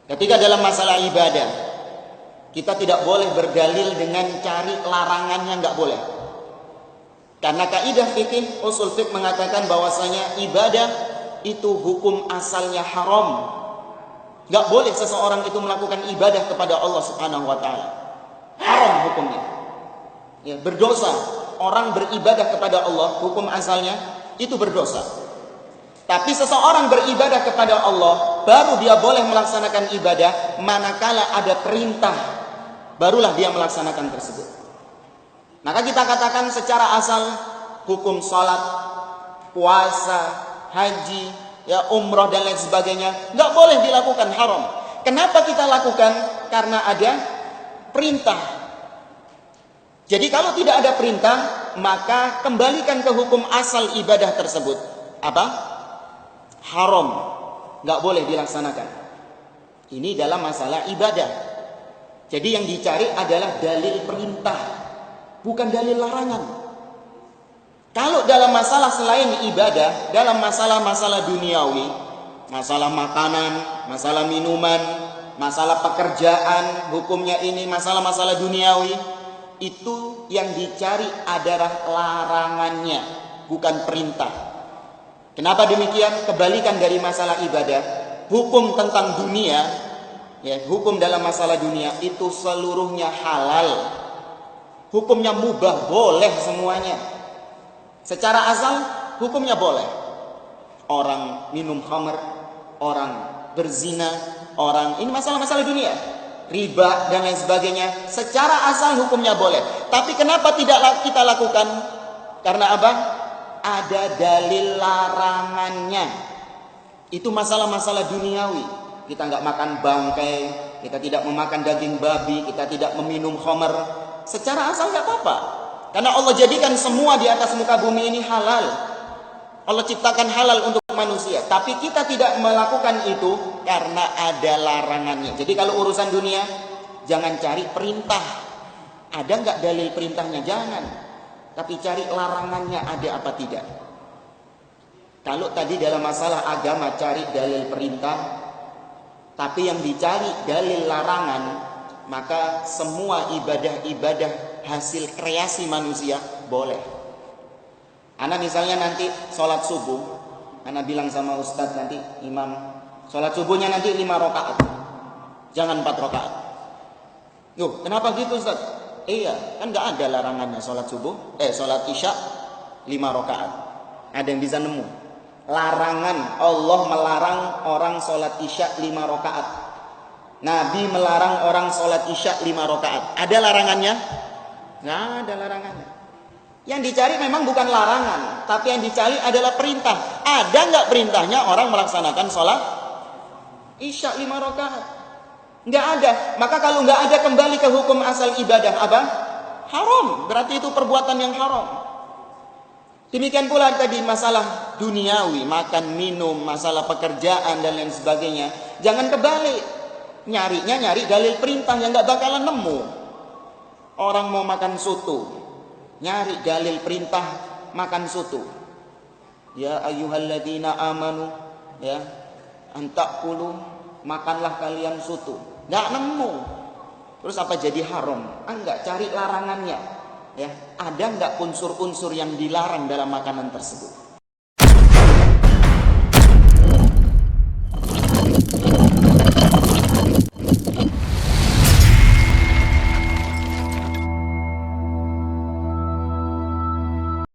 Ketika dalam masalah ibadah, kita tidak boleh berdalil dengan cari larangannya, nggak boleh. Karena kaidah fikih, usul fikih mengatakan bahwasanya ibadah itu hukum asalnya haram. Nggak boleh seseorang itu melakukan ibadah kepada Allah Subhanahu wa taala. Haram hukumnya. Ya, berdosa. Orang beribadah kepada Allah, hukum asalnya itu berdosa. Tapi seseorang beribadah kepada Allah, baru dia boleh melaksanakan ibadah manakala ada perintah, barulah dia melaksanakan tersebut. Maka kita katakan secara asal hukum salat, puasa, haji, ya umroh dan lain sebagainya nggak boleh dilakukan, haram. Kenapa kita lakukan? Karena ada perintah. Jadi kalau tidak ada perintah, maka kembalikan ke hukum asal ibadah tersebut. Apa? Haram, nggak boleh dilaksanakan. Ini dalam masalah ibadah. Jadi yang dicari adalah dalil perintah, bukan dalil larangan. Kalau dalam masalah selain ibadah, dalam masalah-masalah duniawi, masalah makanan, masalah minuman, masalah pekerjaan, hukumnya ini masalah-masalah duniawi, itu yang dicari adalah larangannya, bukan perintah. Kenapa demikian? Kebalikan dari masalah ibadah, hukum tentang dunia, ya, hukum dalam masalah dunia itu seluruhnya halal. Hukumnya mubah, boleh semuanya. Secara asal hukumnya boleh. Orang minum khamr, orang berzina, orang ini masalah-masalah dunia, riba dan lain sebagainya. Secara asal hukumnya boleh. Tapi kenapa tidak kita lakukan? Karena apa? Ada dalil larangannya. Itu masalah-masalah duniawi. Kita nggak makan bangkai, kita tidak memakan daging babi, kita tidak meminum khamr. Secara asal nggak apa-apa. Karena Allah jadikan semua di atas muka bumi ini halal. Allah ciptakan halal untuk manusia. Tapi kita tidak melakukan itu karena ada larangannya. Jadi kalau urusan dunia, jangan cari perintah. Ada nggak dalil perintahnya? Jangan. Tapi cari larangannya ada apa tidak. Kalau tadi dalam masalah agama cari dalil perintah, tapi yang dicari dalil larangan, maka semua ibadah-ibadah hasil kreasi manusia boleh. Ana misalnya nanti sholat subuh, ana bilang sama ustadz nanti, imam, sholat subuhnya nanti 5 rakaat, jangan 4 rakaat. Loh, kenapa gitu ustadz? Iya, kan nggak ada larangannya sholat subuh, sholat isya 5 rakaat. Ada yang bisa nemu? Larangan, Allah melarang orang sholat isya 5 rakaat. Nabi melarang orang sholat isya 5 rakaat. Ada larangannya? Nggak ada larangannya. Yang dicari memang bukan larangan, tapi yang dicari adalah perintah. Ada nggak perintahnya orang melaksanakan sholat isya 5 rakaat? Nggak ada. Maka kalau nggak ada, kembali ke hukum asal ibadah apa? Haram. Berarti itu perbuatan yang haram. Demikian pula tadi masalah duniawi, makan minum, masalah pekerjaan dan lain sebagainya. Jangan kebalik. Nyarinya nyari dalil perintah yang nggak bakalan nemu. Orang mau makan soto, nyari dalil perintah makan soto. Ya ayyuhalladzina amanu, ya antakulu, makanlah kalian soto. Nggak nemu. Terus apa jadi haram? Enggak, cari larangannya. Ya, ada nggak unsur-unsur yang dilarang dalam makanan tersebut?